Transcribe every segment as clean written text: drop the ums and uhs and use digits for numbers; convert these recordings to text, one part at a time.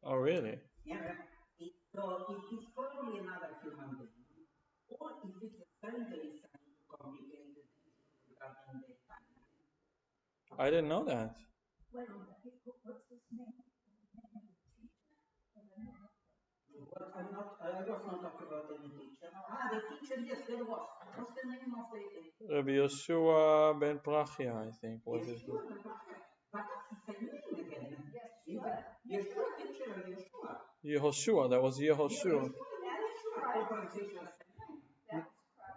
Oh, really? I didn't know that. Rabbi Yeshua ben Prachia, I think, was his name. Yehoshua, that was Yehoshua.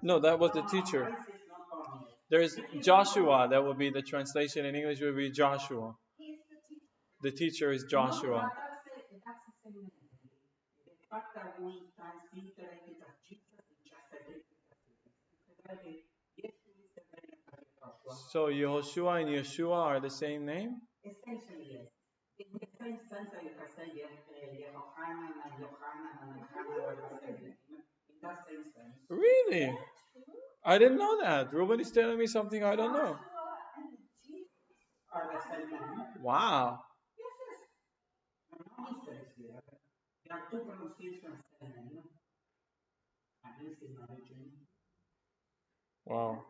No, that was the teacher. There's Joshua, that would be the translation in English, would be Joshua. The teacher is Joshua. So Yehoshua and Yeshua are the same name? Really? I didn't know that. Ruben is telling me something I don't know. Wow. Wow.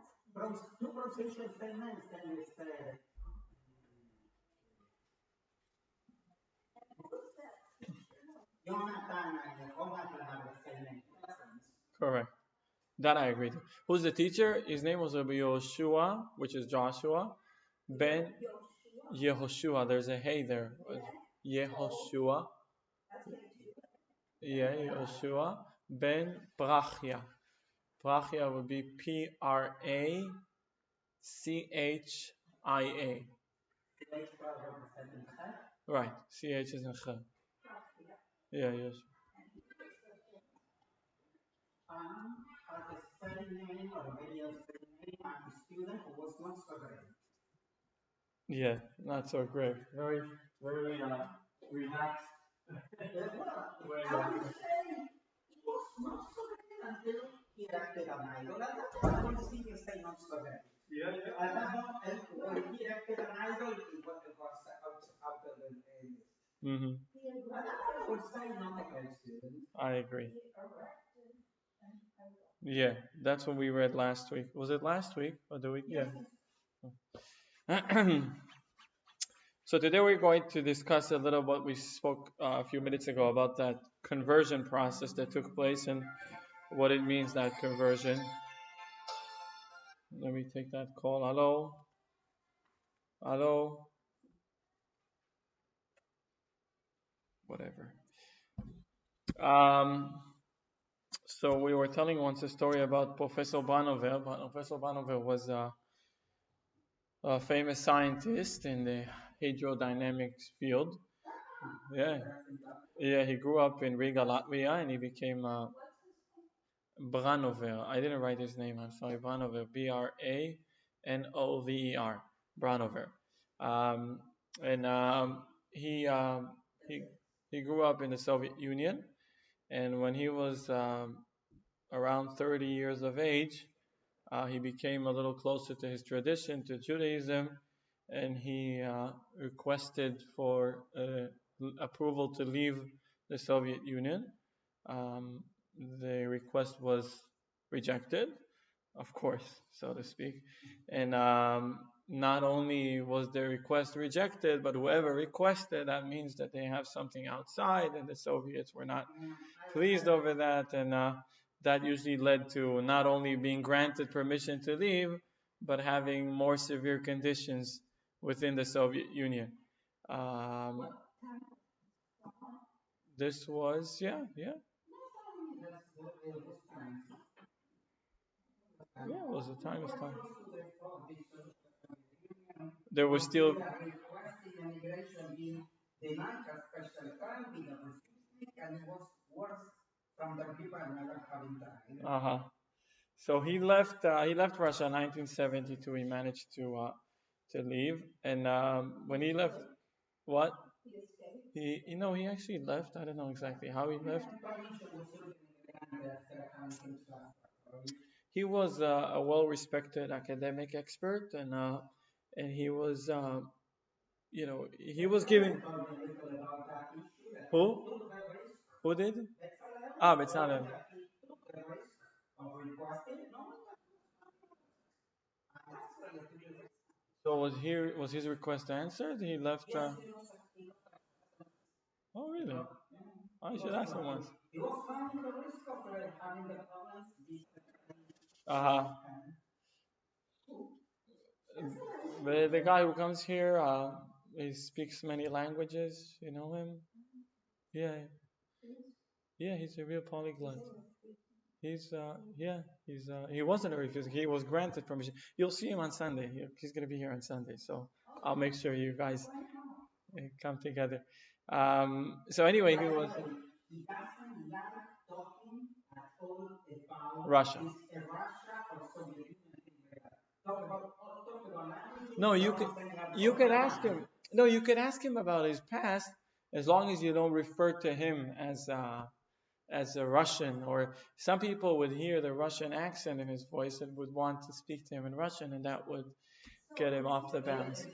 Correct. That I agree to. Who's the teacher? His name was Rabbi Yoshua, which is Joshua. Ben Yehoshua. There's a hey there. Yehoshua. Yeah, Yehoshua. Ben Prachia. Prachia would be Prachia. Right. CH is in Ch. Yeah, yes. Yeah, not so great. Very, very relaxed. Mm-hmm. I agree. Yeah, that's what we read last week. Was it last week or the week? Yeah. So today we're going to discuss a little what we spoke a few minutes ago about that conversion process that took place and what it means, that conversion. Let me take that call. Hello? Hello? Whatever. Um, so we were telling once a story about Professor Banovel. Professor Banovel was a famous scientist in the hydrodynamics field. Yeah. Yeah, he grew up in Riga, Latvia, and he became Branover. I didn't write his name. I'm sorry. Branover. Branover. Branover. Um, and he he grew up in the Soviet Union, and when he was around 30 years of age, he became a little closer to his tradition, to Judaism, and he requested for approval to leave the Soviet Union. Um, the request was rejected, of course, so to speak. And not only was the request rejected, but whoever requested, that means that they have something outside, and the Soviets were not pleased over that. And that usually led to not only being granted permission to leave, but having more severe conditions within the Soviet Union. Um, this was, yeah, yeah. Yeah, it was the time of time. There was still. Uh-huh. So he left. He left Russia in 1972. He managed to leave, and when he left, what he actually left. I don't know exactly how he left. He was a well-respected academic expert, and he was he was giving. Who? Who did? Ah, Betzalel. So was his request answered? He left. Oh, really? I should ask him once. Uh, the guy who comes here, he speaks many languages. You know him? Yeah, yeah. He's a real polyglot. He wasn't a refugee. He was granted permission. You'll see him on Sunday. He's gonna be here on Sunday, so I'll make sure you guys come together. So anyway, he was Russia. No, you could ask him. No, you could ask him about his past as long as you don't refer to him as a Russian. Or some people would hear the Russian accent in his voice and would want to speak to him in Russian, and that would get him off the balance.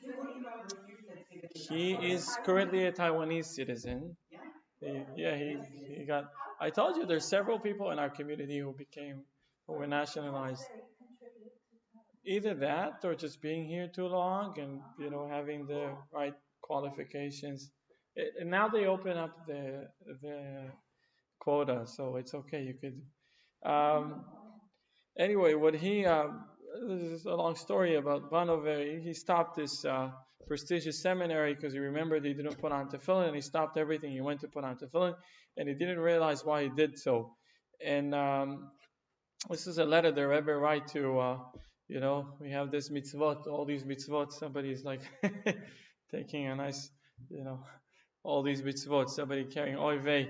He is currently a Taiwanese citizen. He got. I told you there's several people in our community who were nationalized. Either that or just being here too long and having the right qualifications. And now they open up the quota, so it's okay. You could. Um, Anyway, what he this is a long story about Vanover. He stopped this prestigious seminary because he remembered he didn't put on tefillin, and he stopped everything. He went to put on tefillin, and he didn't realize why he did so. And this is a letter the Rebbe write to, we have this mitzvot, all these mitzvot. Somebody's like taking a nice, all these mitzvot. Somebody carrying oivei,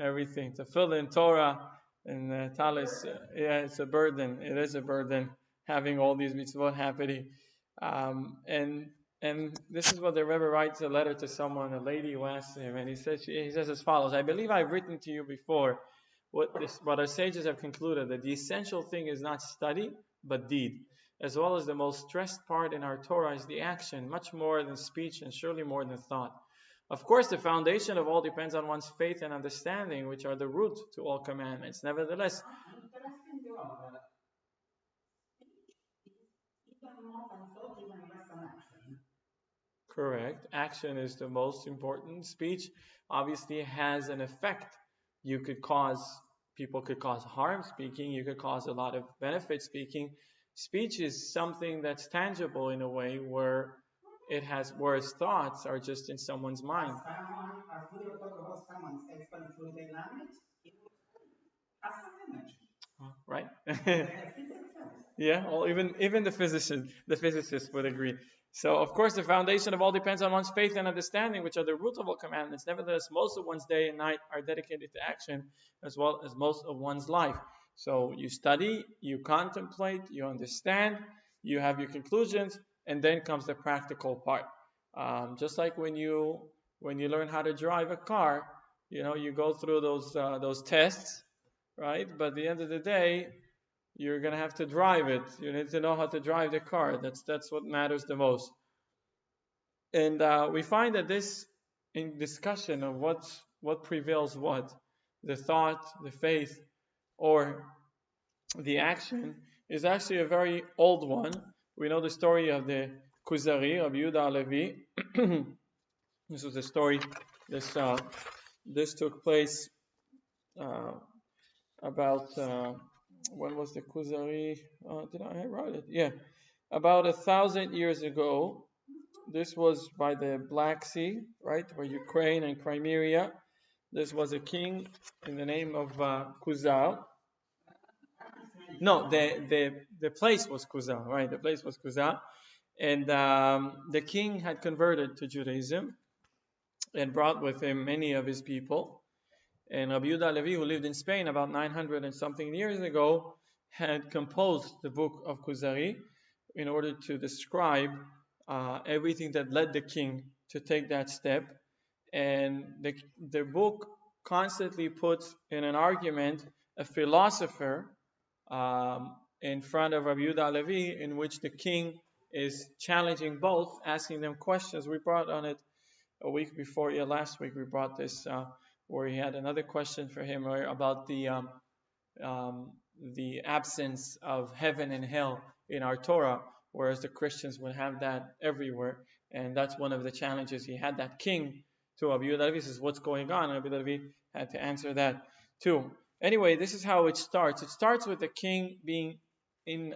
everything, tefillin, Torah, and talis. Yeah, it's a burden. It is a burden having all these mitzvot happening. And this is what the Rebbe writes a letter to someone, a lady who asked him, and he says as follows: I believe I've written to you before what our sages have concluded, that the essential thing is not study, but deed. As well as the most stressed part in our Torah is the action, much more than speech and surely more than thought. Of course, the foundation of all depends on one's faith and understanding, which are the root to all commandments. Nevertheless, correct. Action is the most important. Speech obviously has an effect. You could cause, people could cause harm speaking. You could cause a lot of benefit speaking. Speech is something that's tangible in a way whereas thoughts are just in someone's mind. Right? Yeah, well, even the physicists would agree. So, of course, the foundation of all depends on one's faith and understanding, which are the root of all commandments. Nevertheless, most of one's day and night are dedicated to action, as well as most of one's life. So, you study, you contemplate, you understand, you have your conclusions, and then comes the practical part. Just like when you learn how to drive a car, you go through those tests, right? But at the end of the day, you're gonna have to drive it. You need to know how to drive the car. That's what matters the most. And we find that this, in discussion of what prevails, the thought, the faith, or the action, is actually a very old one. We know the story of the Kuzari of Yehuda Levi. This was a story. This took place about when was the Kuzari? Did I write it? Yeah, about 1,000 years ago. This was by the Black Sea, right, where Ukraine and Crimea. This was a king in the name of Kuzal. No, the place was Kuzal, right? The place was Kuzal, and the king had converted to Judaism and brought with him many of his people. And Rabbi Yehuda Levi, who lived in Spain about 900 and something years ago, had composed the book of Kuzari in order to describe everything that led the king to take that step. And the book constantly puts in an argument a philosopher in front of Rabbi Yehuda Levi, in which the king is challenging both, asking them questions. We brought on it a week before, yeah, last week we brought this, where he had another question for him about um, the absence of heaven and hell in our Torah, whereas the Christians would have that everywhere. And that's one of the challenges. He had that king to Abu Dhabi, says, what's going on? And Abu Dhabi had to answer that too. Anyway, this is how it starts. It starts with the king being and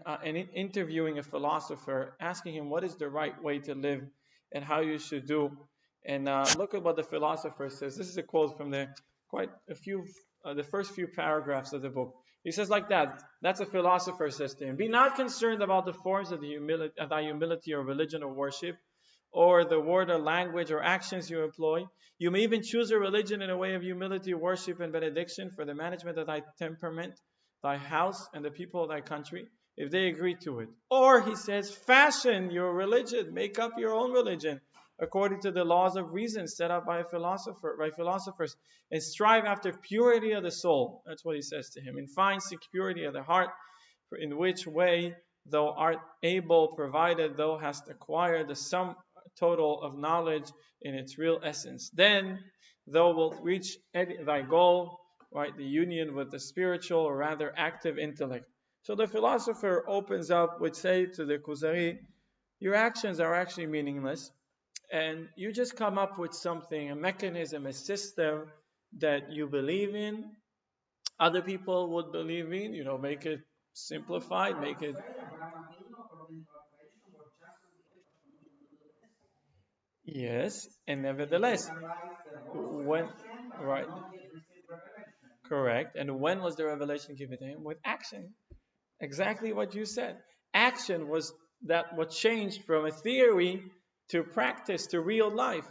interviewing a philosopher, asking him what is the right way to live and how you should do. And look at what the philosopher says. This is a quote from the first few paragraphs of the book. He says like that. That's a philosopher says to him. Be not concerned about the forms of thy humility or religion or worship, or the word or language or actions you employ. You may even choose a religion in a way of humility, worship, and benediction for the management of thy temperament, thy house, and the people of thy country, if they agree to it. Or, he says, fashion your religion, make up your own religion, according to the laws of reason set up by philosophers, and strive after purity of the soul. That's what he says to him. And find security of the heart, for in which way thou art able, provided thou hast acquired the sum total of knowledge in its real essence. Then thou wilt reach thy goal, right? The union with the spiritual, or rather active intellect. So the philosopher opens up, would say to the Kuzari, your actions are actually meaningless, and you just come up with something, a mechanism, a system that you believe in, other people would believe in, make it simplified, make it. Yes, and nevertheless, when, right, correct, and when was the revelation given to him? With action. Exactly what you said. Action was that what changed from a theory to practice to real life.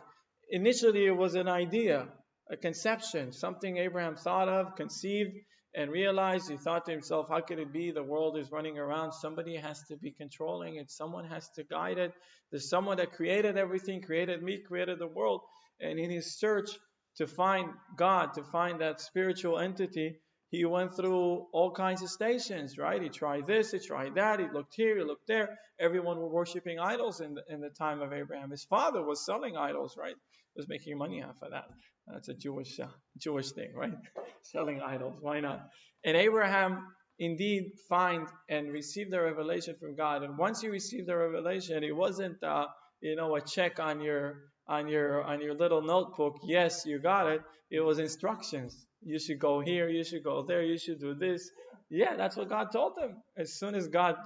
Initially, it was an idea, a conception, something Abraham thought of, conceived, and realized. He thought to himself, how could it be? The world is running around. Somebody has to be controlling it. Someone has to guide it. There's someone that created everything, created me, created the world. And in his search to find God, to find that spiritual entity, he went through all kinds of stations, right? He tried this, he tried that, he looked here, he looked there. Everyone were worshiping idols in the time of Abraham. His father was selling idols, right? He was making money off of that. That's a Jewish thing, right? Selling idols, why not? And Abraham indeed find and received the revelation from God. And once he received the revelation, it wasn't a check on your little notebook. Yes, you got it. It was instructions. You should go here, you should go there, you should do this. Yeah, that's what God told him. As soon as God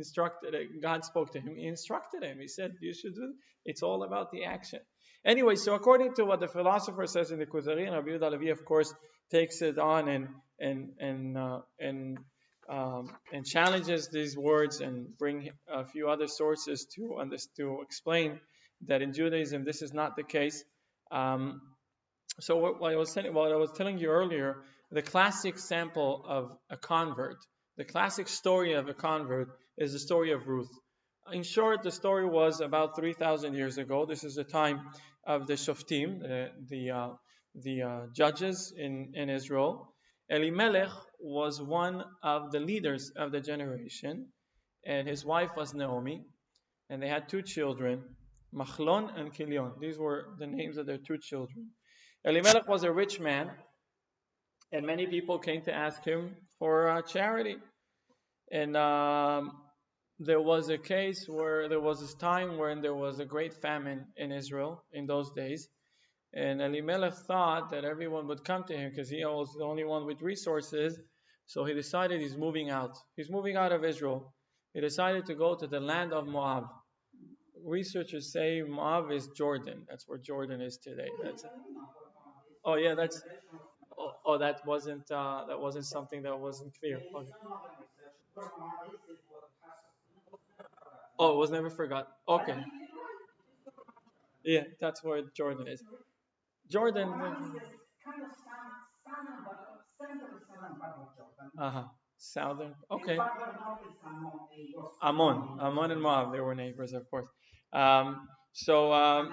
spoke to him, he instructed him. He said, you should do it. It's all about the action. Anyway, so according to what the philosopher says in the Kuzari, and Rabbi Yehuda Halevi, of course, takes it on and challenges these words and bring a few other sources to explain that in Judaism this is not the case. So what I was telling you earlier, the classic sample of a convert, the classic story of a convert is the story of Ruth. In short, the story was about 3,000 years ago. This is the time of the Shoftim, the judges in Israel. Elimelech was one of the leaders of the generation, and his wife was Naomi, and they had two children, Machlon and Kilion. These were the names of their two children. Elimelech was a rich man, and many people came to ask him for charity. And there was a case where there was this time when there was a great famine in Israel in those days. And Elimelech thought that everyone would come to him because he was the only one with resources. So he decided he's moving out. He's moving out of Israel. He decided to go to the land of Moab. Researchers say Moab is Jordan. That's where Jordan is today. Oh yeah, that's. Oh, that wasn't something that wasn't clear. Okay. Oh, it was never forgotten. Okay. Yeah, that's where Jordan is. Jordan. Uh-huh. Southern. Okay. Ammon and Moab, they were neighbors, of course. So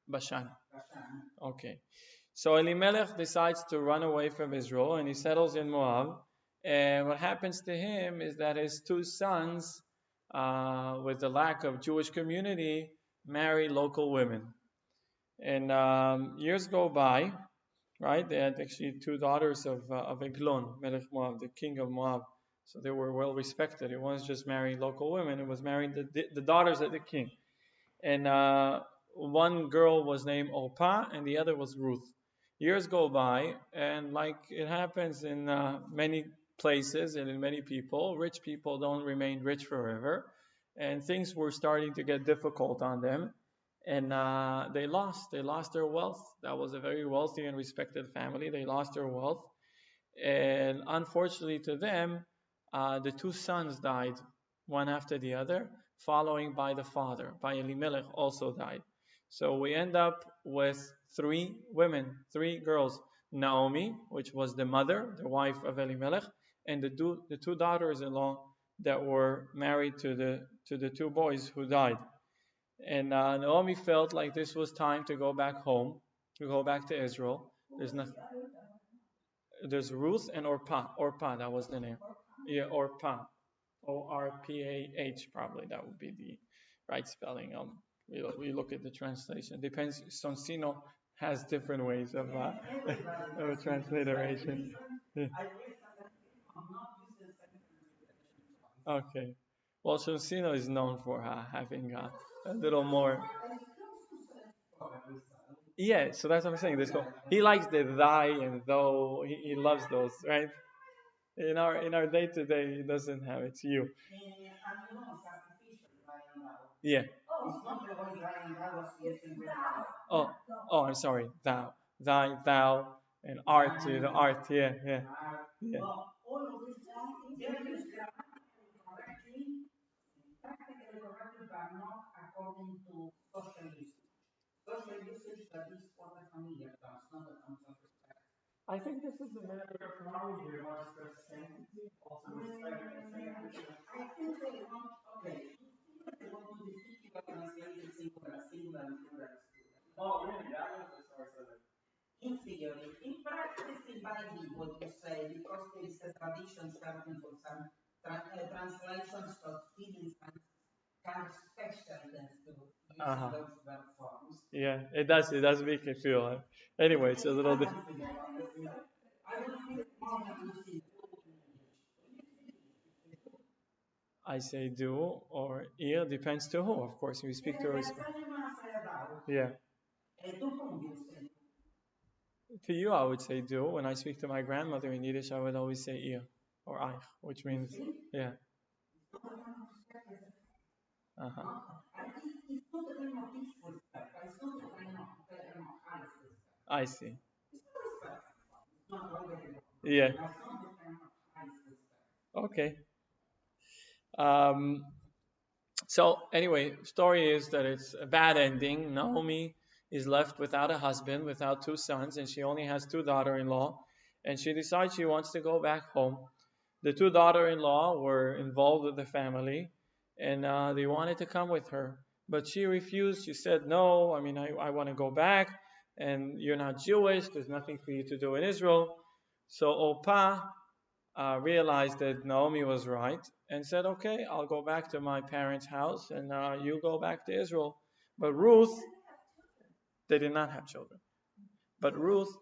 Bashan. Okay. So Elimelech decides to run away from Israel and he settles in Moab. And what happens to him is that his two sons with the lack of Jewish community, marry local women. And years go by, right? They had actually two daughters of Eglon, Melech Moab, the king of Moab. So they were well respected. It wasn't just marrying local women, it was marrying the daughters of the king. And one girl was named Orpah, and the other was Ruth. Years go by, and like it happens in many places and in many people, rich people don't remain rich forever, and things were starting to get difficult on them, and they lost their wealth. That was a very wealthy and respected family. They lost their wealth, and unfortunately to them, the two sons died, one after the other, following by the father, by Elimelech, also died. So we end up with three women, three girls: Naomi, which was the mother, the wife of Elimelech, and the two daughters-in-law that were married to the two boys who died. And Naomi felt like this was time to go back home, to go back to Israel. There's nothing. There's Ruth and Orpah. Orpah, that was the name. Yeah, Orpah. Orpah, probably. That would be the right spelling. We look at the translation. Depends. Sonsino has different ways of of transliteration. Yeah. Okay. Well, Sonsino is known for having a little more. Yeah, so that's what I'm saying. He likes the thy and though. He loves those, right? In our day to day, he doesn't have it. It's you. Yeah. Oh, oh, I'm sorry. Thou, thy, thou, and art. The art. Yeah, yeah, yeah. I think this is a matter of how we realize the sanctity, also respect. Oh, really? That was the source of it. Uh-huh. Yeah, it does. It does make it feel. Anyway, it's a little bit. I say do or ear depends to who. Of course, we speak to. Yeah. To you, I would say do. When I speak to my grandmother in Yiddish, I would always say ear or ich, which means yeah. Uh-huh. I see. Yeah. Okay. Um, so anyway, story is that it's a bad ending. Naomi is left without a husband, without two sons, and she only has two daughter-in-law, and she decides she wants to go back home. The two daughter-in-law were involved with the family, and they wanted to come with her, but she refused. She said, "No, I mean, I want to go back, and you're not Jewish. There's nothing for you to do in Israel." So Opa realized that Naomi was right and said, "Okay, I'll go back to my parents' house, and you go back to Israel." But Ruth, they did not have children. But Ruth,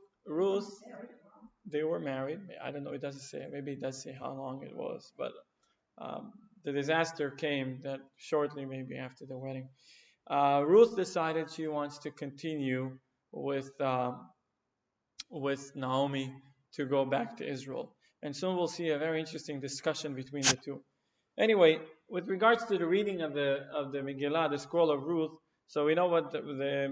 they were married. I don't know. It doesn't say. Maybe it does say how long it was, but um, the disaster came that shortly, maybe after the wedding. Ruth decided she wants to continue with Naomi to go back to Israel. And soon we'll see a very interesting discussion between the two. Anyway, with regards to the reading of the Megillah, the scroll of Ruth, so we know what the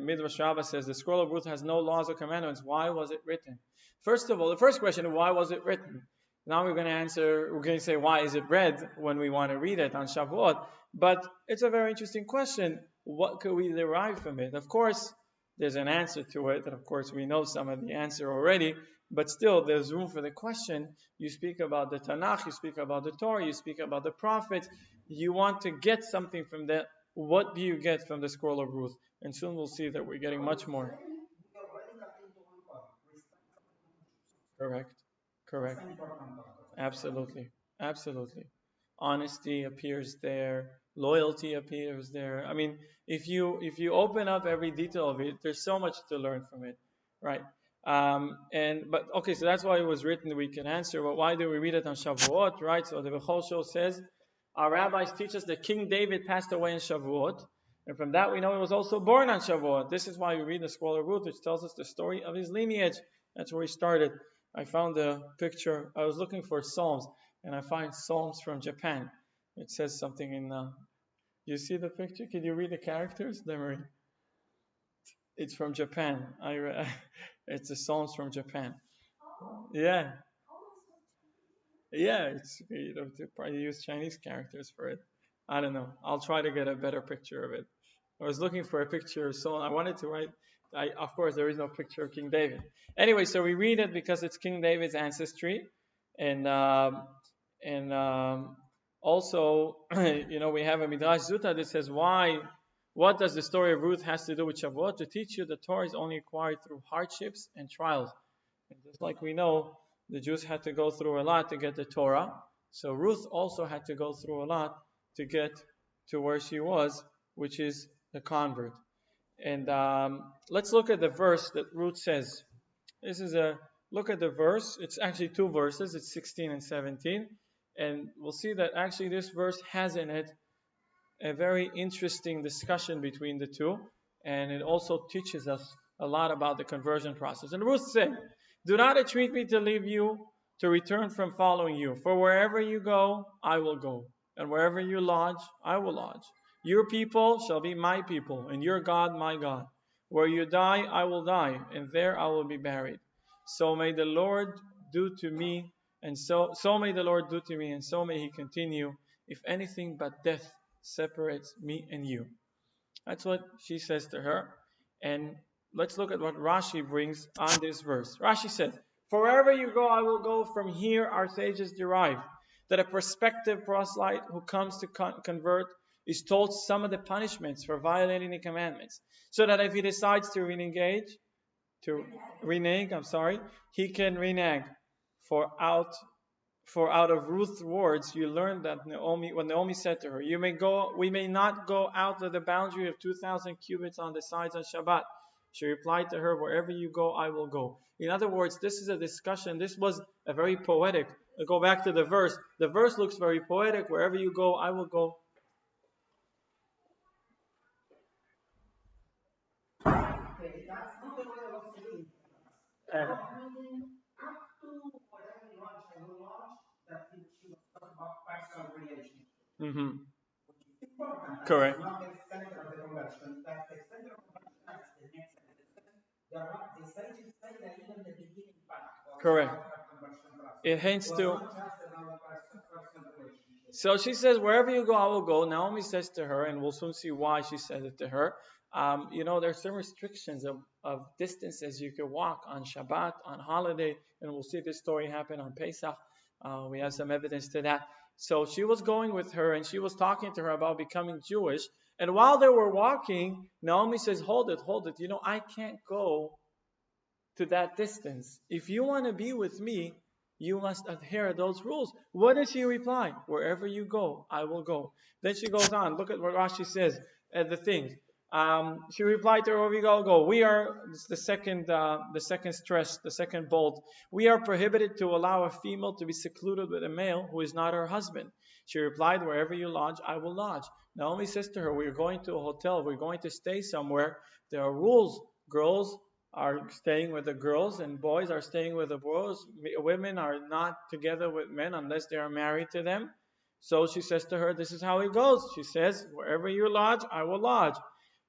Midrash Rabbah says. The scroll of Ruth has no laws or commandments. Why was it written? First of all, the first question is why was it written? Now we're going to answer. We're going to say why is it read when we want to read it on Shavuot. But it's a very interesting question. What could we derive from it? Of course, there's an answer to it, and of course we know some of the answer already. But still, there's room for the question. You speak about the Tanakh, you speak about the Torah, you speak about the prophets. You want to get something from that. What do you get from the scroll of Ruth? And soon we'll see that we're getting much more. Correct. Correct. Absolutely. Absolutely. Honesty appears there. Loyalty appears there. I mean, if you open up every detail of it, there's so much to learn from it, right? And but okay, so that's why it was written. We can answer, but why do we read it on Shavuot, right? So the Bechol Shul says our rabbis teach us that King David passed away in Shavuot, and from that we know he was also born on Shavuot. This is why we read the Scroll of Ruth, which tells us the story of his lineage. That's where he started. I found a picture. I was looking for Psalms, and I find Psalms from Japan. It says something in. You see the picture? Can you read the characters, Demery? It's from Japan. It's the Psalms from Japan. Yeah, yeah. It's they probably use Chinese characters for it. I don't know. I'll try to get a better picture of it. I was looking for a picture of someone. I wanted to write. Of course, there is no picture of King David. Anyway, so we read it because it's King David's ancestry, and also, we have a Midrash Zuta that says why. What does the story of Ruth has to do with Shavuot? To teach you the Torah is only acquired through hardships and trials. And just like we know, the Jews had to go through a lot to get the Torah. So Ruth also had to go through a lot to get to where she was, which is the convert. And let's look at the verse that Ruth says. This is a look at the verse. It's actually two verses. It's 16 and 17. And we'll see that actually this verse has in it a very interesting discussion between the two. And it also teaches us a lot about the conversion process. And Ruth said, "Do not entreat me to leave you, to return from following you. For wherever you go, I will go. And wherever you lodge, I will lodge. Your people shall be my people, and your God my God. Where you die, I will die, and there I will be buried. So may the Lord do to me, and so may the Lord do to me, and so may he continue, if anything but death separates me and you." That's what she says to her. And let's look at what Rashi brings on this verse. Rashi says, "For wherever you go, I will go." From here, our sages derive that a prospective proselyte who comes to convert is told some of the punishments for violating the commandments, so that if he decides to renege, he can renege. For out of Ruth's words, you learn that when Naomi said to her, we may not go out of the boundary of 2,000 cubits on the sides on Shabbat. She replied to her, "Wherever you go, I will go." In other words, this is a discussion. This was a very poetic. I'll go back to the verse. The verse looks very poetic. Wherever you go, I will go. Uh, mm-hmm. Correct. Correct. It hints to. So she says, "Wherever you go, I will go." Naomi says to her, and we'll soon see why she says it to her. There's some restrictions of distances you can walk on Shabbat, on holiday, and we'll see this story happen on Pesach. We have some evidence to that. So she was going with her, and she was talking to her about becoming Jewish. And while they were walking, Naomi says, "Hold it, hold it. I can't go to that distance. If you want to be with me, you must adhere those rules." What does she reply? "Wherever you go, I will go." Then she goes on. Look at what Rashi says at the things. She replied to her, "Wherever you go, go." We are, it's the second stress, the second bolt. "We are prohibited to allow a female to be secluded with a male who is not her husband." She replied, "Wherever you lodge, I will lodge." Naomi says to her, "We're going to a hotel. We're going to stay somewhere. There are rules. Girls are staying with the girls and boys are staying with the boys. Women are not together with men unless they are married to them." So she says to her, "This is how it goes." She says, "Wherever you lodge, I will lodge."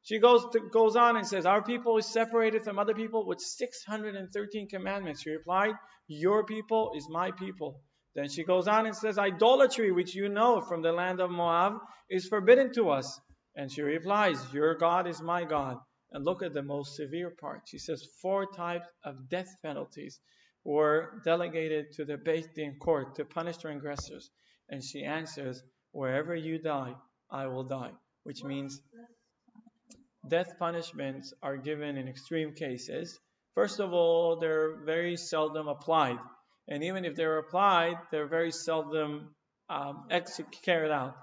She goes on and says, "Our people is separated from other people with 613 commandments." She replied, "Your people is my people." Then she goes on and says, "Idolatry, which you know from the land of Moab, is forbidden to us." And she replies, "Your God is my God." And look at the most severe part. She says 4 types of death penalties were delegated to the Beit Din court to punish transgressors. And she answers, "Wherever you die, I will die." Which means death punishments are given in extreme cases. First of all, they're very seldom applied. And even if they're applied, they're very seldom carried out.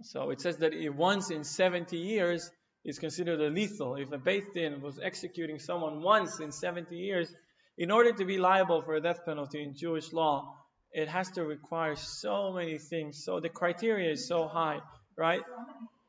So it says that once in 70 years is considered a lethal. If a Beit Din was executing someone once in 70 years, in order to be liable for a death penalty in Jewish law, it has to require so many things. So the criteria is so high, right?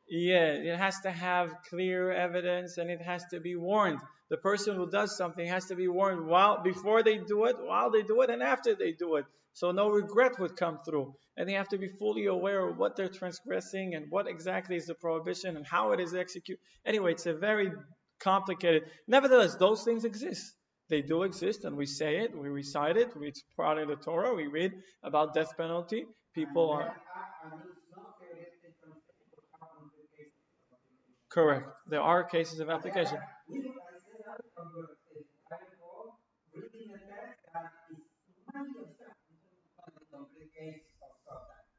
Yeah, it has to have clear evidence and it has to be warned. The person who does something has to be warned before they do it, while they do it, and after they do it. So no regret would come through. And they have to be fully aware of what they're transgressing and what exactly is the prohibition and how it is executed. Anyway, it's a very complicated. Nevertheless, those things exist. They do exist, and we say it, we recite it, it's part of the Torah, we read about death penalty. People are. Correct. There are cases of application.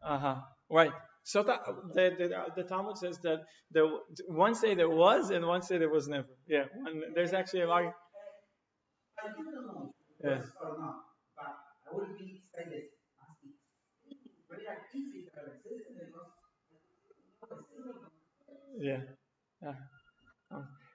Uh-huh. Right. So the Talmud says that there, one say there was and one say there was never. Yeah. And there's actually a lot. Yeah. Yeah. Yeah.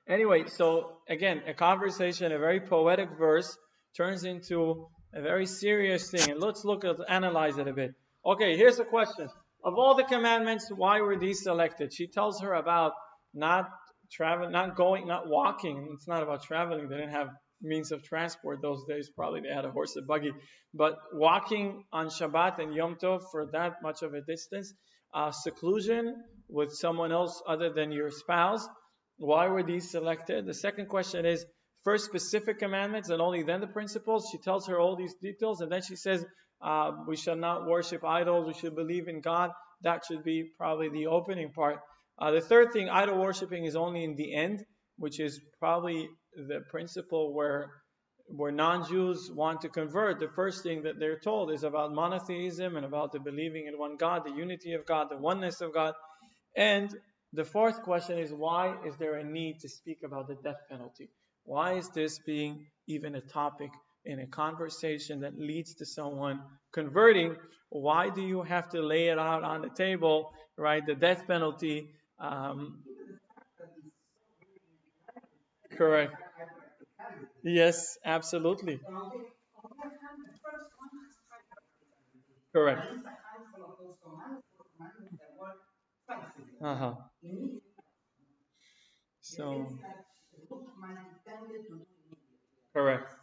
Anyway, so again, a conversation, a very poetic verse turns into a very serious thing. And let's analyze it a bit. Okay, here's the question. Of all the commandments, why were these selected? She tells her about not traveling, not going, not walking. It's not about traveling. They didn't have means of transport those days. Probably they had a horse and buggy. But walking on Shabbat and Yom Tov for that much of a distance, seclusion with someone else other than your spouse. Why were these selected? The second question is first specific commandments and only then the principles. She tells her all these details and then she says we shall not worship idols. We should believe in God. That should be probably the opening part. The third thing, idol worshiping, is only in the end, which is probably the principle where non-Jews want to convert. The first thing that they're told is about monotheism and about the believing in one God, the unity of God, the oneness of God. And the fourth question is, why is there a need to speak about the death penalty? Why is this being even a topic in a conversation that leads to someone converting? Why do you have to lay it out on the table, right? The death penalty. Correct. Yes, absolutely. Correct. Uh-huh. So, correct.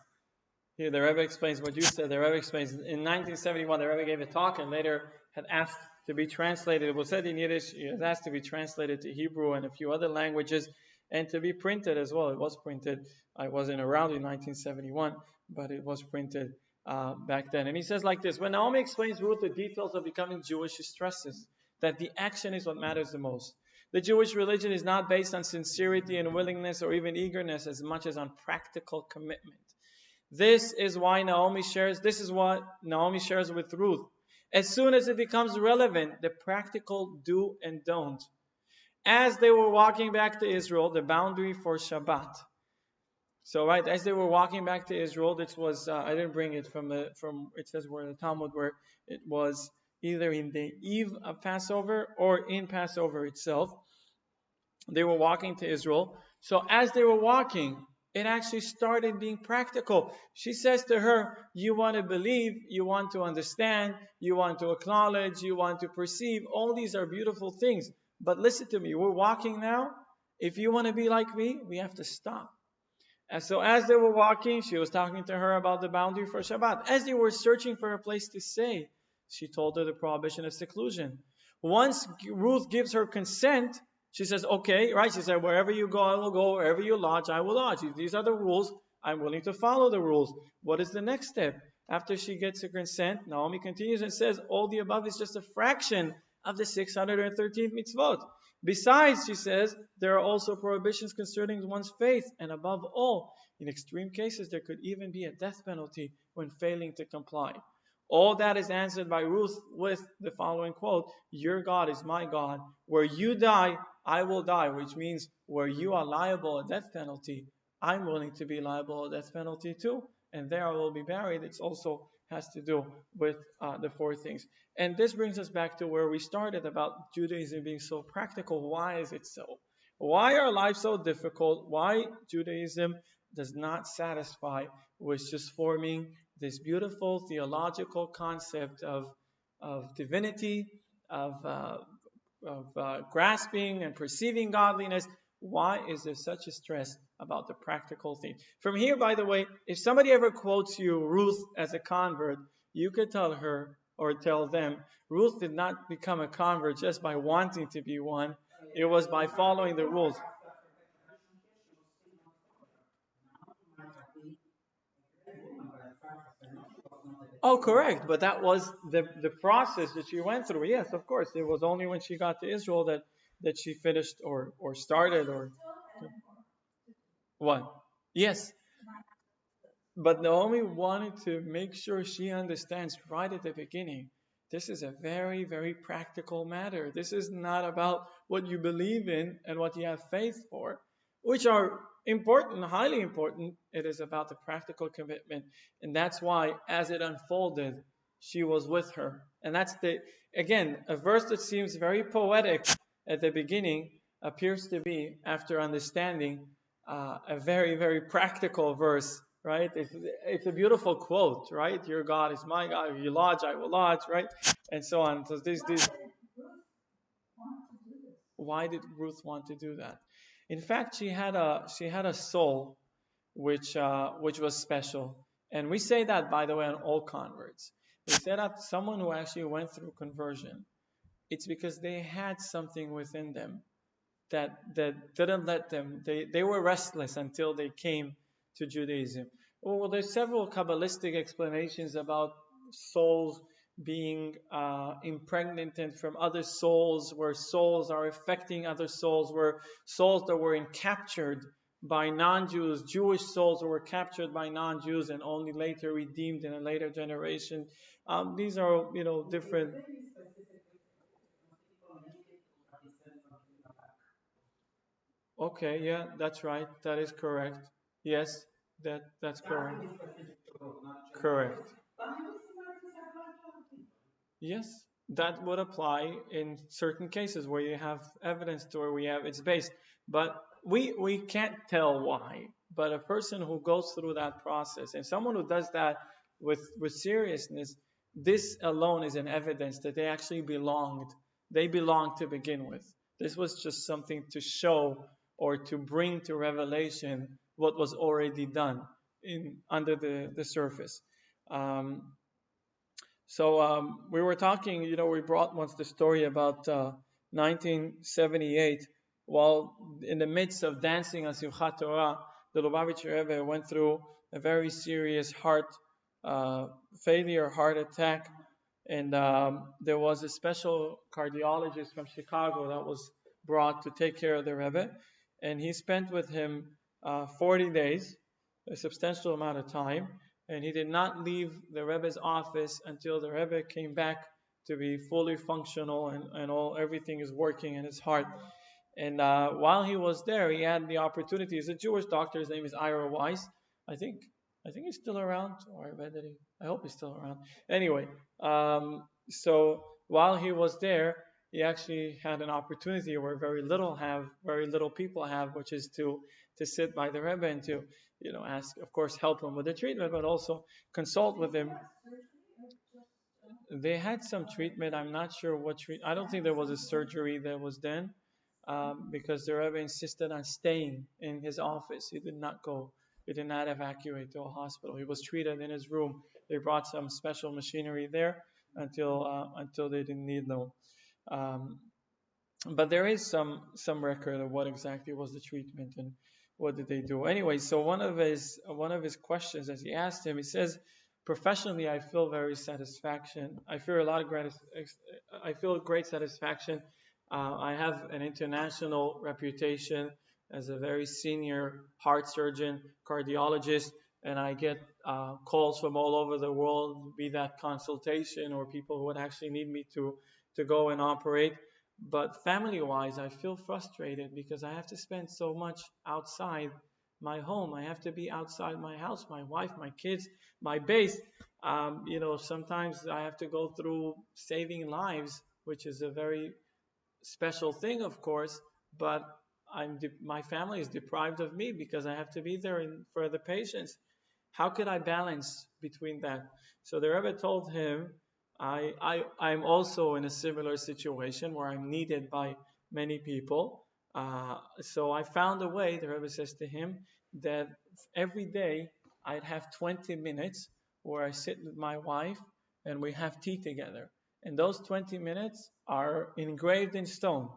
Here, the Rebbe explains what you said. The Rebbe explains in 1971, the Rebbe gave a talk and later had asked to be translated. It was said in Yiddish, it was asked to be translated to Hebrew and a few other languages and to be printed as well. It was printed. I wasn't around in 1971, but it was printed back then. And he says like this: when Naomi explains Ruth the details of becoming Jewish, she stresses that the action is what matters the most. The Jewish religion is not based on sincerity and willingness or even eagerness as much as on practical commitment. This is what Naomi shares with Ruth. As soon as it becomes relevant, the practical do and don't. As they were walking back to Israel, the boundary for Shabbat. So, right, as they were walking back to Israel, this was, I didn't bring it from it says where the Talmud, where it was either in the eve of Passover or in Passover itself. They were walking to Israel. So as they were walking, it actually started being practical. She says to her, you want to believe, you want to understand, you want to acknowledge, you want to perceive. All these are beautiful things. But listen to me, we're walking now. If you want to be like me, we have to stop. And so as they were walking, she was talking to her about the boundary for Shabbat. As they were searching for a place to stay, she told her the prohibition of seclusion. Once Ruth gives her consent, she says, okay, right? She said, wherever you go, I will go. Wherever you lodge, I will lodge. These are the rules. I'm willing to follow the rules. What is the next step? After she gets her consent, Naomi continues and says, all the above is just a fraction of the 613th mitzvot. Besides, she says, there are also prohibitions concerning one's faith. And above all, in extreme cases, there could even be a death penalty when failing to comply. All that is answered by Ruth with the following quote: your God is my God. Where you die, I will die, which means where you are liable a death penalty, I'm willing to be liable a death penalty too, and there I will be buried. It's also has to do with the four things. And this brings us back to where we started about Judaism being so practical. Why is it so? Why are lives so difficult? Why Judaism does not satisfy with just forming this beautiful theological concept of divinity, of, uh, of grasping and perceiving godliness. Why is there such a stress about the practical thing? From here, by the way, if somebody ever quotes you Ruth as a convert, you could tell her or tell them Ruth did not become a convert just by wanting to be one. It was by following the rules. Oh, correct. But that was the process that she went through. Yes, of course. It was only when she got to Israel that she finished or started or what? Yes. But Naomi wanted to make sure she understands right at the beginning. This is a very, very practical matter. This is not about what you believe in and what you have faith for, which are important, highly important. It is about the practical commitment. And that's why, as it unfolded, she was with her. And that's again, a verse that seems very poetic at the beginning appears to be, after understanding, a very, very practical verse, right? It's a beautiful quote, right? Your God is my God. If you lodge, I will lodge, right? And so on. So these. Why did Ruth want to do that? In fact, she had a soul which was special, and we say that, by the way, on all converts. We say that someone who actually went through conversion, it's because they had something within them that didn't let them. They were restless until they came to Judaism. Well, there's several Kabbalistic explanations about souls being impregnated from other souls, where souls are affecting other souls, where souls that were captured by non-Jews, Jewish souls were captured by non-Jews and only later redeemed in a later generation. These are, different. Okay, yeah, that's right. That is correct. Yes, that's correct. Correct. Yes, that would apply in certain cases where you have evidence to where we have it's based. But we can't tell why. But a person who goes through that process and someone who does that with seriousness, this alone is an evidence that they actually belonged. They belonged to begin with. This was just something to show or to bring to revelation what was already done in under the surface. Um, so we were talking, we brought once the story about 1978, while in the midst of dancing on Simchat Torah, the Lubavitcher Rebbe went through a very serious heart failure, heart attack, and there was a special cardiologist from Chicago that was brought to take care of the Rebbe, and he spent with him 40 days, a substantial amount of time, and he did not leave the Rebbe's office until the Rebbe came back to be fully functional and everything is working in his heart. And while he was there, he had the opportunity. He's a Jewish doctor. His name is Ira Weiss. I think he's still around. Or I read that I hope he's still around. Anyway, so while he was there, he actually had an opportunity where very little people have, which is to sit by the Rebbe and to ask, of course, help him with the treatment, but also consult with him. They had some treatment. I'm not sure what I don't think there was a surgery that was done, because the Rebbe insisted on staying in his office. He did not go. He did not evacuate to a hospital. He was treated in his room. They brought some special machinery there until they didn't need them. But there is some record of what exactly was the treatment and what did they do. Anyway, so one of his questions, as he asked him, he says, professionally, I feel very satisfaction. I feel great satisfaction. I have an international reputation as a very senior heart surgeon, cardiologist, and I get calls from all over the world, be that consultation or people who would actually need me to go and operate. But family-wise, I feel frustrated because I have to spend so much outside my home. I have to be outside my house, my wife, my kids, my base. Sometimes I have to go through saving lives, which is a very special thing, of course, but my family is deprived of me because I have to be there for the patients. How could I balance between that? So the Rebbe told him, I'm also in a similar situation where I'm needed by many people. So I found a way, the Rebbe says to him, that every day I'd have 20 minutes where I sit with my wife and we have tea together. And those 20 minutes are engraved in stone.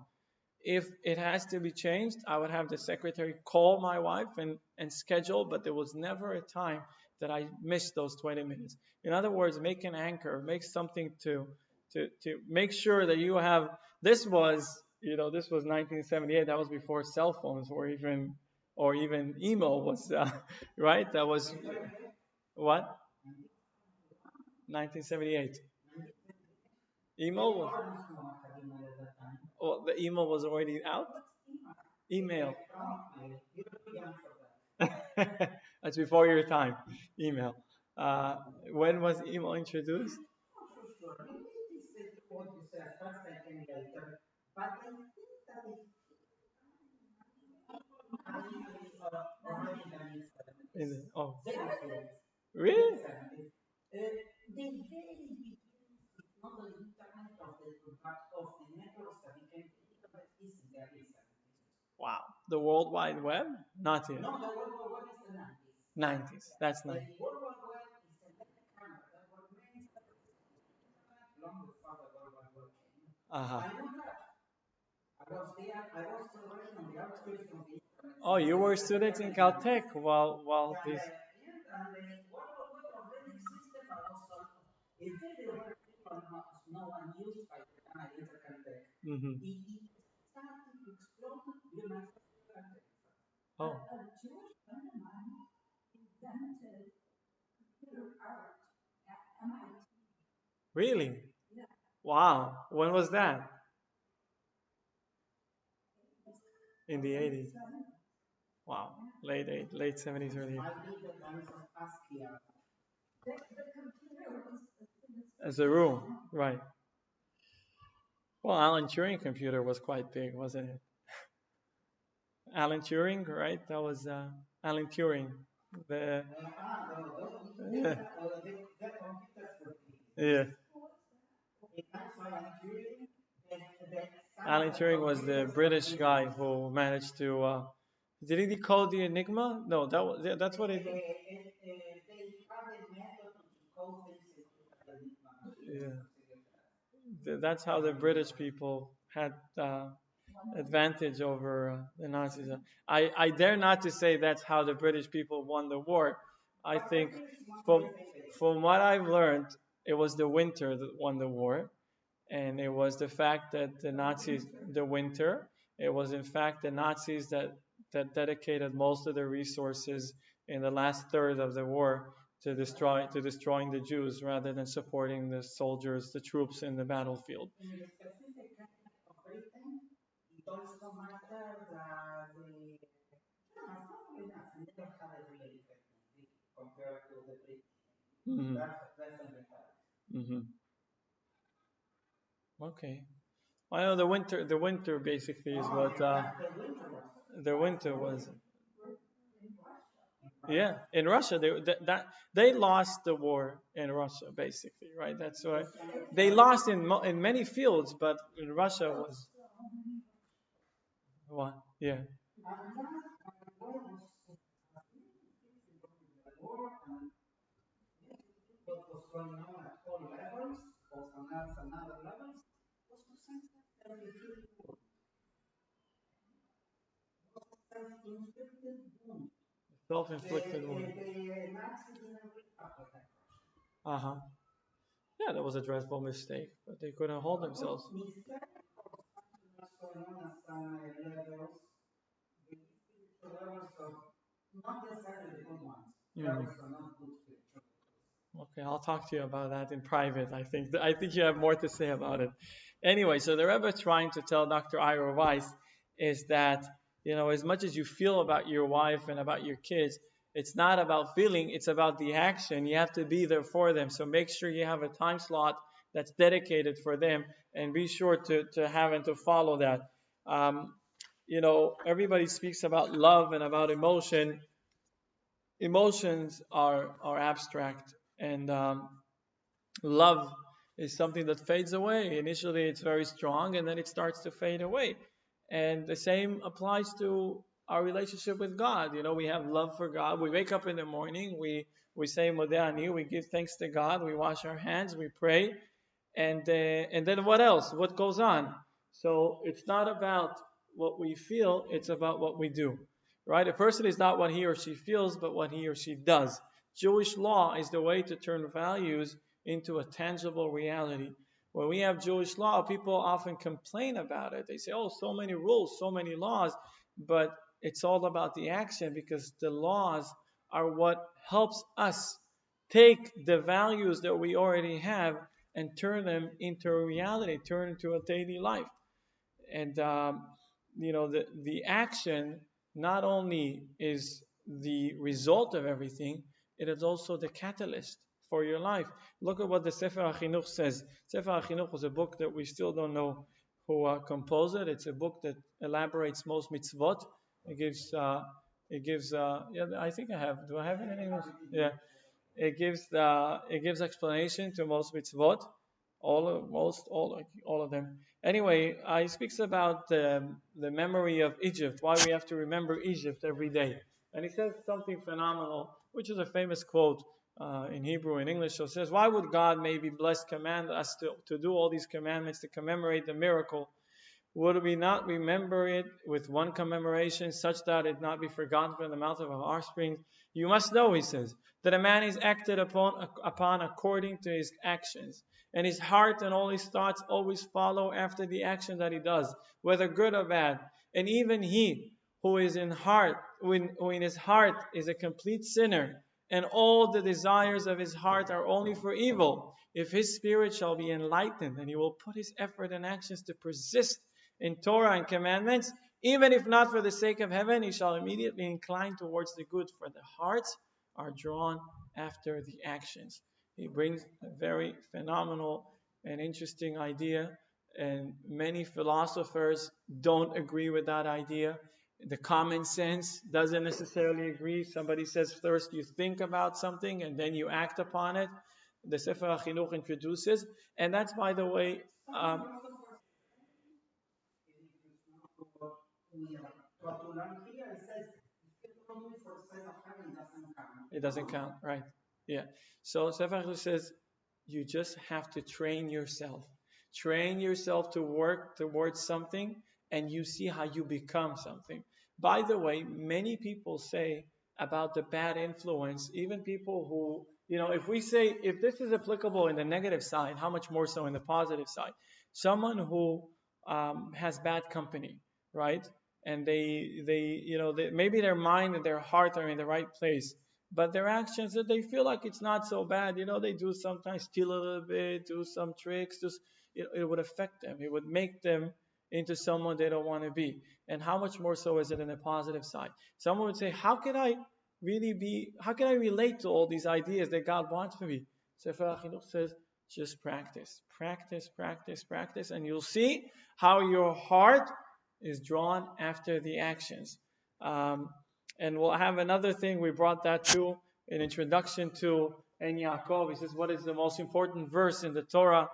If it has to be changed, I would have the secretary call my wife and schedule, but there was never a time that I missed those 20 minutes. In other words, make an anchor, make something to make sure that you have. This was 1978. That was before cell phones or even email was right. That was what 1978. Email was. Oh, the email was already out. Email. That's before your time. Email. Uh, when was email introduced? Oh, really? Wow. The World Wide Web? Not yet. 90s. That's 90s. Uh-huh. Oh, you were students in Caltech while this. Hmm. Oh, really? Wow. When was that? In the 80s. Wow. Late 70s, early 80s. As a room, right. Well, Alan Turing computer was quite big, wasn't it? Alan Turing, right? That was Alan Turing. The yeah. Yeah. Alan Turing was the British guy who managed to. Did he decode the Enigma? No, that's what he did. Yeah. That's how the British people had advantage over the Nazis. I dare not to say that's how the British people won the war. I think from from what I've learned, it was the winter that won the war, and it was the fact that the Nazis, the winter, it was in fact the Nazis that dedicated most of their resources in the last third of the war to destroying the Jews rather than supporting the soldiers, the troops in the battlefield. Hmm. Hmm. Okay. I know the winter basically is what the winter was. Yeah, in Russia, they lost the war in Russia, basically, right? That's why they lost in many fields, but in Russia was one. Yeah. Self-inflicted wound. Uh huh. Yeah, that was a dreadful mistake, but they couldn't hold themselves. Mhm. Okay, I'll talk to you about that in private. I think you have more to say about it. Anyway, so the Rebbe trying to tell Dr. Ira Weiss is that As much as you feel about your wife and about your kids, it's not about feeling, it's about the action. You have to be there for them. So make sure you have a time slot that's dedicated for them, and be sure to have and to follow that. Um, Everybody speaks about love and about emotion. Emotions are abstract, and love is something that fades away. Initially, it's very strong, and then it starts to fade away. And the same applies to our relationship with God. We have love for God. We wake up in the morning, we say Modeh, we give thanks to God, we wash our hands, we pray, and then what else? What goes on? So it's not about what we feel; it's about what we do, right? A person is not what he or she feels, but what he or she does. Jewish law is the way to turn values into a tangible reality. When we have Jewish law, people often complain about it. They say, "Oh, so many rules, so many laws," but it's all about the action, because the laws are what helps us take the values that we already have and turn them into a reality, turn into a daily life. And the action not only is the result of everything, it is also the catalyst for your life. Look at what the Sefer HaChinuch says. Sefer HaChinuch was a book that we still don't know who composed it. It's a book that elaborates most mitzvot. Yeah, I think I have. Do I have it in English? Yeah. It gives explanation to most mitzvot, all of them. Anyway, it speaks about the memory of Egypt, why we have to remember Egypt every day, and he says something phenomenal, which is a famous quote in Hebrew and English. So it says, "Why would God, maybe blessed, command us to do all these commandments to commemorate the miracle? Would we not remember it with one commemoration, such that it not be forgotten from the mouth of our offspring? You must know," he says, "that a man is acted upon according to his actions, and his heart and all his thoughts always follow after the action that he does, whether good or bad. And even he who is who in his heart is a complete sinner, and all the desires of his heart are only for evil, if his spirit shall be enlightened, and he will put his effort and actions to persist in Torah and commandments, even if not for the sake of heaven, he shall immediately incline towards the good, for the hearts are drawn after the actions." He brings a very phenomenal and interesting idea, and many philosophers don't agree with that idea. The common sense doesn't necessarily agree. Somebody says first you think about something and then you act upon it. The Sefer HaChinuch introduces, and that's, by the way, it doesn't count, right? Yeah. So Sefer says you just have to train yourself. Train yourself to work towards something, and you see how you become something. By the way, many people say about the bad influence, even people who, if this is applicable in the negative side, how much more so in the positive side? Someone who has bad company, right? And maybe their mind and their heart are in the right place, but their actions, that they feel like it's not so bad. They do sometimes steal a little bit, do some tricks, just it would affect them. It would make them into someone they don't want to be. And how much more so is it in the positive side? Someone would say, how can I relate to all these ideas that God wants for me? Sefer HaChinuch says, just practice, practice, practice, practice, and you'll see how your heart is drawn after the actions. And we'll have another thing, we brought that too, an introduction to En Yaakov. He says, what is the most important verse in the Torah?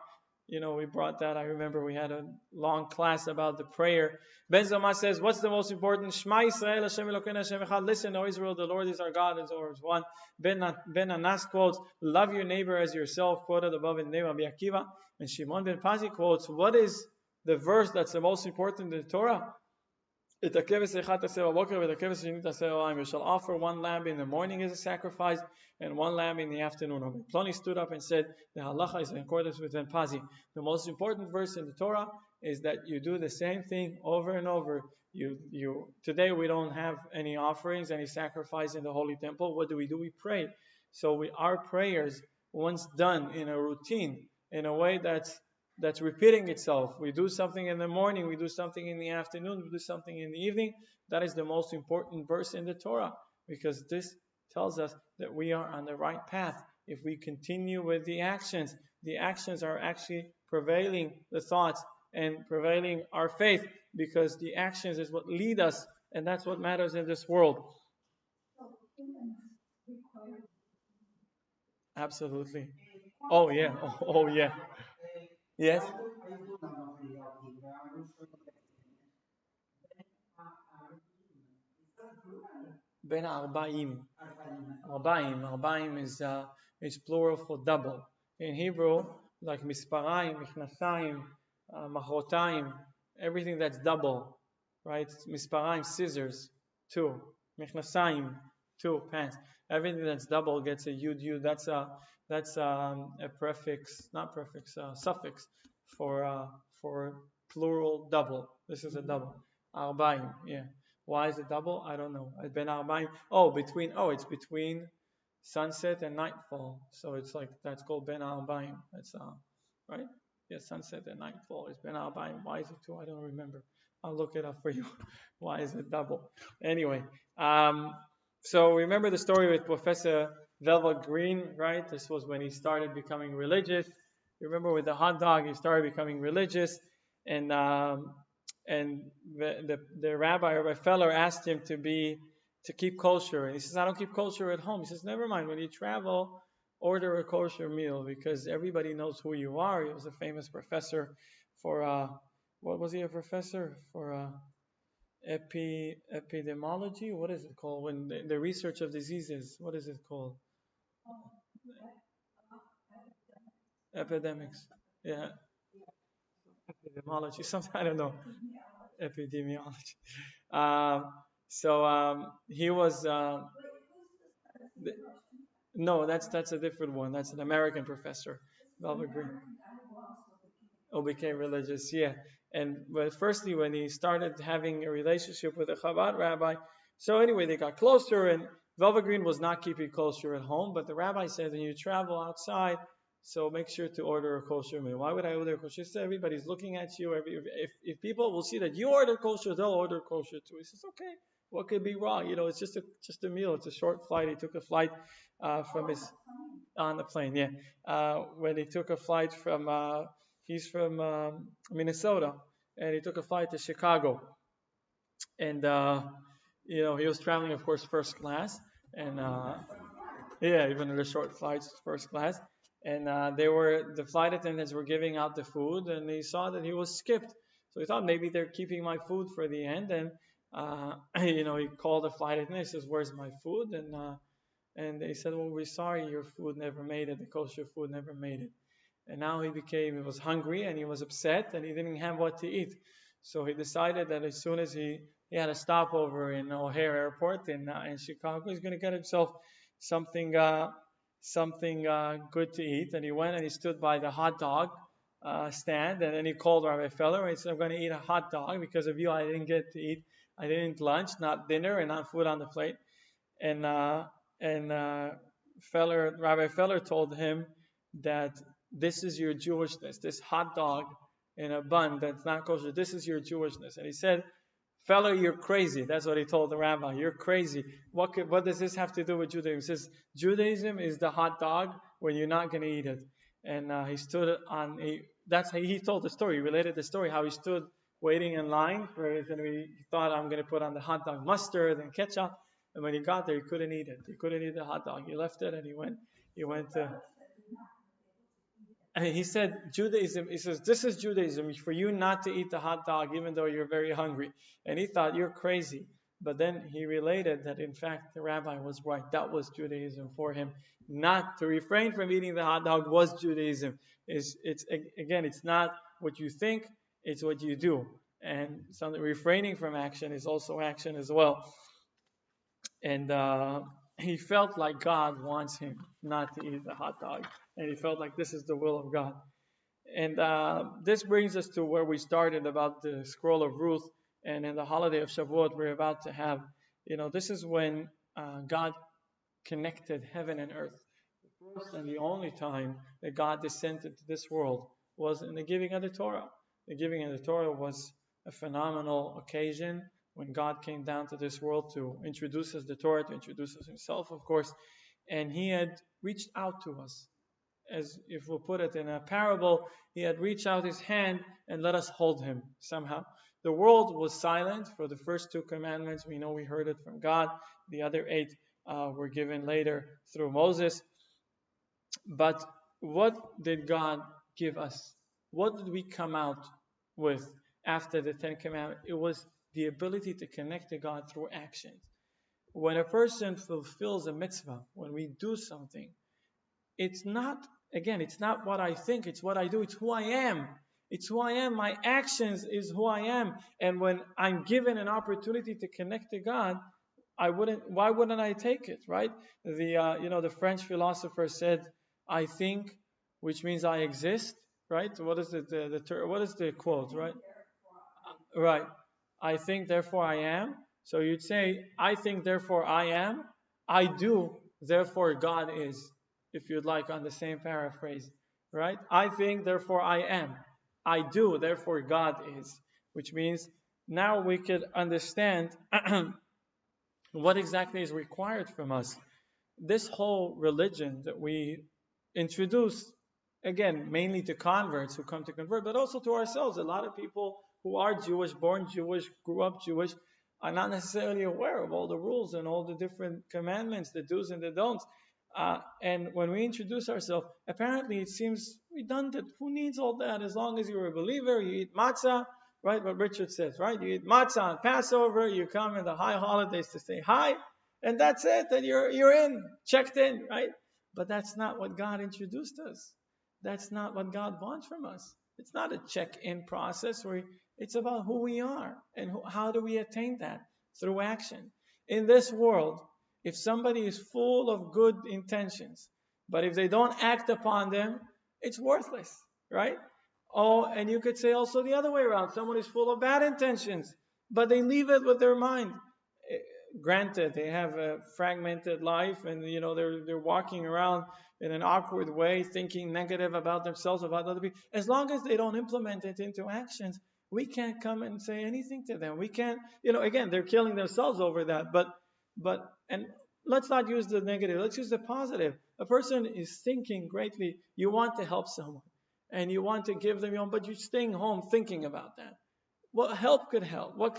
We brought that. I remember we had a long class about the prayer. Ben Zoma says, what's the most important? Shema Yisrael, Hashem Elokeinu, Hashem Echad. Listen, O Israel, the Lord is our God, and the Lord is one. Ben Anas quotes, love your neighbor as yourself, quoted above in the name of Rabbi Akiva. And Shimon ben Pazi quotes, what is the verse that's the most important in the Torah? You shall offer one lamb in the morning as a sacrifice, and one lamb in the afternoon. Ploni stood up and said, the halacha is in accordance with Ben Pazi. The most important verse in the Torah is that you do the same thing over and over. Today we don't have any offerings, any sacrifice in the Holy Temple. What do? We pray. So our prayers, once done in a routine, in a way that's that's repeating itself. We do something in the morning, we do something in the afternoon, we do something in the evening. That is the most important verse in the Torah, because this tells us that we are on the right path. If we continue with the actions are actually prevailing the thoughts and prevailing our faith, because the actions is what lead us, and that's what matters in this world. Absolutely. Oh yeah. Oh yeah. Yes. Ben Arbaim. Arbaim is plural for double. In Hebrew, like Misparaim, Michnasayim, Machotaim, everything that's double, right? Misparaim, scissors, two. Michnasayim, two pants. Everything that's double gets a yud. That's a prefix, not prefix, suffix for plural double. This is a double. Arbaim, yeah. Why is it double? I don't know. Ben Arbaim. It's between sunset and nightfall. So it's like, that's called Ben Arbaim. That's right? Yeah, sunset and nightfall is Ben Arbaim. Why is it two? I don't remember. I'll look it up for you. Why is it double? Anyway, so remember the story with Professor Velvet Green, right? This was when he started becoming religious. You remember with the hot dog, he started becoming religious, and the Rabbi Feller asked him to keep kosher, and he says, I don't keep kosher at home. He says, never mind. When you travel, order a kosher meal, because everybody knows who you are. He was a famous professor for what was he a professor for? Epidemiology. What is it called when the research of diseases? What is it called? Epidemics. Yeah, epidemiology. Something I don't know. Epidemiology. He was. Th- no, that's a different one. That's an American professor, Velvet Green. Oh, became religious, yeah. But firstly, when he started having a relationship with a Chabad rabbi, so anyway, they got closer, and Velvet Green was not keeping kosher at home, but the rabbi said, when you travel outside, so make sure to order a kosher meal. Why would I order kosher? He said, everybody's looking at you. If people will see that you order kosher, they'll order kosher too. He says, okay, what could be wrong? It's just a meal. It's a short flight. He took a flight from his on the plane. Yeah, when he took a flight from he's from Minnesota, and he took a flight to Chicago, and he was traveling, of course, first class, and yeah, even in the short flights, first class. And the flight attendants were giving out the food, and he saw that he was skipped. So he thought maybe they're keeping my food for the end. And he called the flight attendant. He says, "Where's my food?" And they said, "Well, we're sorry, your food never made it. The kosher food never made it." And now he was hungry, and he was upset, and he didn't have what to eat. So he decided that as soon as he had a stopover in O'Hare Airport in Chicago, he's going to get himself something good to eat. And he went and he stood by the hot dog stand, and then he called Rabbi Feller and he said, "I'm going to eat a hot dog because of you. I didn't get to eat. I didn't eat lunch, not dinner, and not food on the plate." And Rabbi Feller told him that this is your Jewishness. This hot dog in a bun that's not kosher. This is your Jewishness. And he said, "Feller, you're crazy." That's what he told the rabbi. "You're crazy. What does this have to do with Judaism?" He says, "Judaism is the hot dog when you're not going to eat it." And he stood that's how he told the story. He related the story, how he stood waiting in line he thought, "I'm going to put on the hot dog mustard and ketchup." And when he got there, he couldn't eat it. He couldn't eat the hot dog. He left it, and he went to, and he said, Judaism, he says, "This is Judaism, for you not to eat the hot dog even though you're very hungry." And he thought, "You're crazy." But then he related that, in fact, the rabbi was right. That was Judaism for him. Not to refrain from eating the hot dog was Judaism. It's not what you think, it's what you do. And something refraining from action is also action as well. And he felt like God wants him not to eat the hot dog. And he felt like this is the will of God. And this brings us to where we started about the scroll of Ruth. And in the holiday of Shavuot, we're about to have, this is when God connected heaven and earth. The first and the only time that God descended to this world was in the giving of the Torah. The giving of the Torah was a phenomenal occasion when God came down to this world to introduce us the Torah, to introduce us himself, of course, and he had reached out to us. As if we'll put it in a parable, he had reached out his hand and let us hold him somehow. The world was silent for the first 2 commandments. We know we heard it from God. The other 8 were given later through Moses. But what did God give us? What did we come out with after the 10 commandments? It was the ability to connect to God through actions. When a person fulfills a mitzvah, when we do something, it's not what I think, it's what I do, it's who I am. It's who I am. My actions is who I am. And when I'm given an opportunity to connect to God, why wouldn't I take it, right? The French philosopher said, I think, which means I exist, right? What is it, what is the quote, right? Right. I think, therefore I am. So you'd say, I think, therefore I am. I do, therefore God is, if you'd like, on the same paraphrase. Right? I think, therefore I am. I do, therefore God is. Which means now we could understand what exactly is required from us. This whole religion that we introduce, again, mainly to converts who come to convert, but also to ourselves. A lot of people who are Jewish, born Jewish, grew up Jewish, are not necessarily aware of all the rules and all the different commandments, the do's and the don'ts. And when we introduce ourselves, apparently it seems redundant. Who needs all that? As long as you're a believer, you eat matzah, right? What Richard says, right? You eat matzah on Passover, you come in the high holidays to say hi, and that's it, and you're in, checked in, right? But that's not what God introduced us. That's not what God wants from us. It's not a check-in process where it's about who we are and how do we attain that through action. In this world, if somebody is full of good intentions, but if they don't act upon them, it's worthless, right? Oh, and you could say also the other way around. Someone is full of bad intentions, but they leave it with their mind. Granted, they have a fragmented life, and they're walking around in an awkward way, thinking negative about themselves, about other people. As long as they don't implement it into actions, we can't come and say anything to them. We can't, again, they're killing themselves over that. And let's not use the negative. Let's use the positive. A person is thinking greatly. You want to help someone, and you want to give them your own, but you're staying home thinking about that. What help could help? What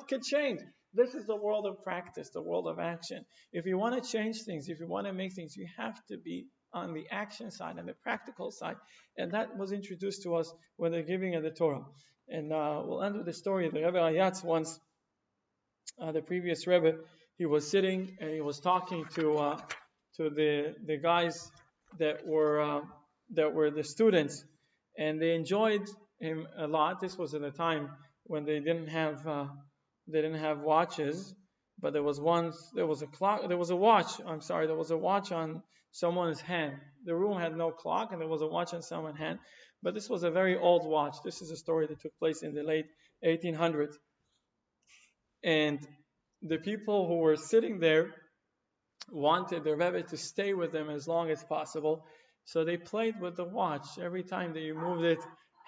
could change? This is the world of practice, the world of action. If you want to change things, if you want to make things, you have to be on the action side and the practical side. And that was introduced to us when the giving of the Torah. And we'll end with the story of the Rebbe Ayatz once. The previous Rebbe, he was sitting and he was talking to the guys that were the students, and they enjoyed him a lot. This was at a time when they didn't have watches, but there was a clock, there was a watch on someone's hand. The room had no clock, and there was a watch on someone's hand, but this was a very old watch. This is a story that took place in the late 1800s. And the people who were sitting there wanted the Rebbe to stay with them as long as possible. So they played with the watch every time that you moved it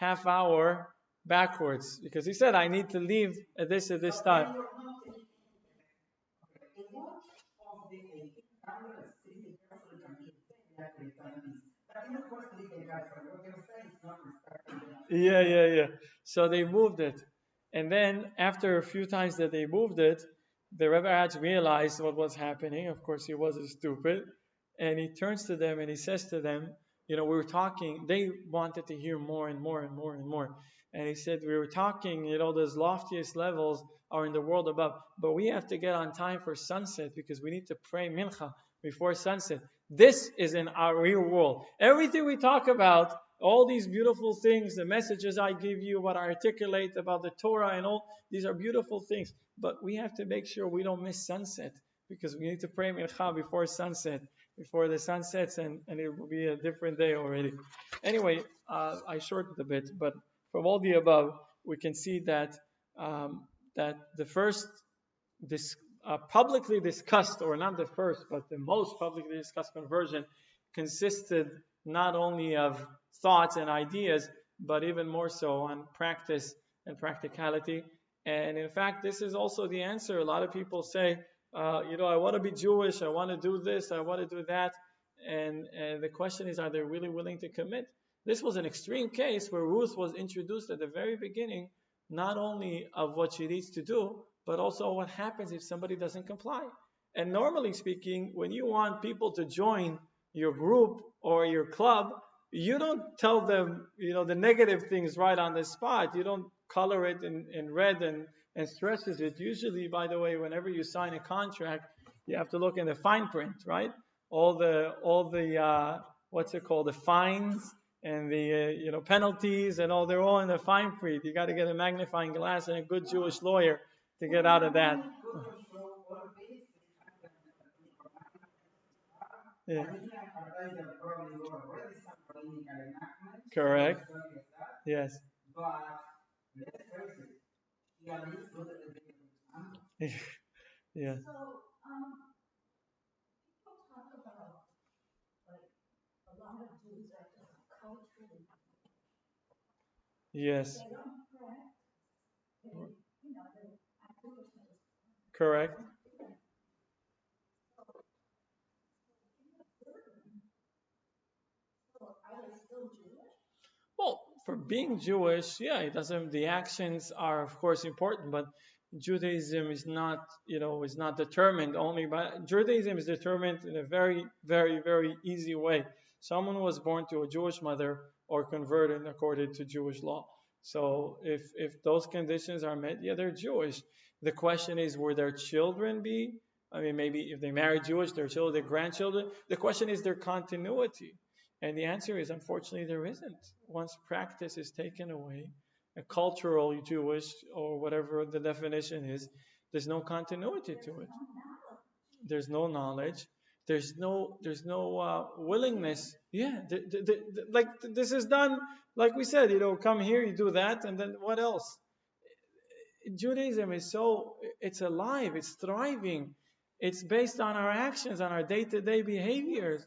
half hour backwards. Because he said, I need to leave at this time. Yeah. So they moved it. And then after a few times that they moved it, the Rebbe had to realize what was happening. Of course, he wasn't stupid. And he turns to them and he says to them, we were talking. They wanted to hear more and more and more and more. And he said, we were talking, those loftiest levels are in the world above. But we have to get on time for sunset because we need to pray mincha before sunset. This is in our real world. Everything we talk about, all these beautiful things, the messages I give you, what I articulate about the Torah and all, these are beautiful things. But we have to make sure we don't miss sunset because we need to pray mincha before sunset, before the sun sets, and it will be a different day already. Anyway, I shortened a bit, but from all the above, we can see that the first publicly discussed, or not the first, but the most publicly discussed conversion consisted not only of thoughts and ideas, but even more so on practice and practicality. And in fact, this is also the answer. A lot of people say, I want to be Jewish, I want to do this, I want to do that. And the question is, are they really willing to commit? This was an extreme case where Ruth was introduced at the very beginning, not only of what she needs to do, but also what happens if somebody doesn't comply. And normally speaking, when you want people to join your group or your club, you don't tell them, the negative things right on the spot. You don't color it in red and stresses it. Usually, by the way, whenever you sign a contract, you have to look in the fine print, right? All the what's it called? The fines and the penalties and all. They're all in the fine print. You got to get a magnifying glass and a good Jewish lawyer to get out of that. Yeah. Correct. Yes. Yeah. Yes. Correct. Well, for being Jewish, yeah, it doesn't. The actions are, of course, important, but Judaism is not determined only by. Judaism is determined in a very, very, very easy way. Someone was born to a Jewish mother or converted according to Jewish law. So if those conditions are met, yeah, they're Jewish. The question is, will their children be? I mean, maybe if they marry Jewish, their children, their grandchildren. The question is their continuity. And the answer is, unfortunately, there isn't. Once practice is taken away, a cultural Jewish or whatever the definition is, there's no continuity to it. There's no knowledge. There's no willingness. Yeah, like this is done. Like we said, come here, you do that, and then what else? Judaism is it's alive, it's thriving, it's based on our actions, on our day-to-day behaviors.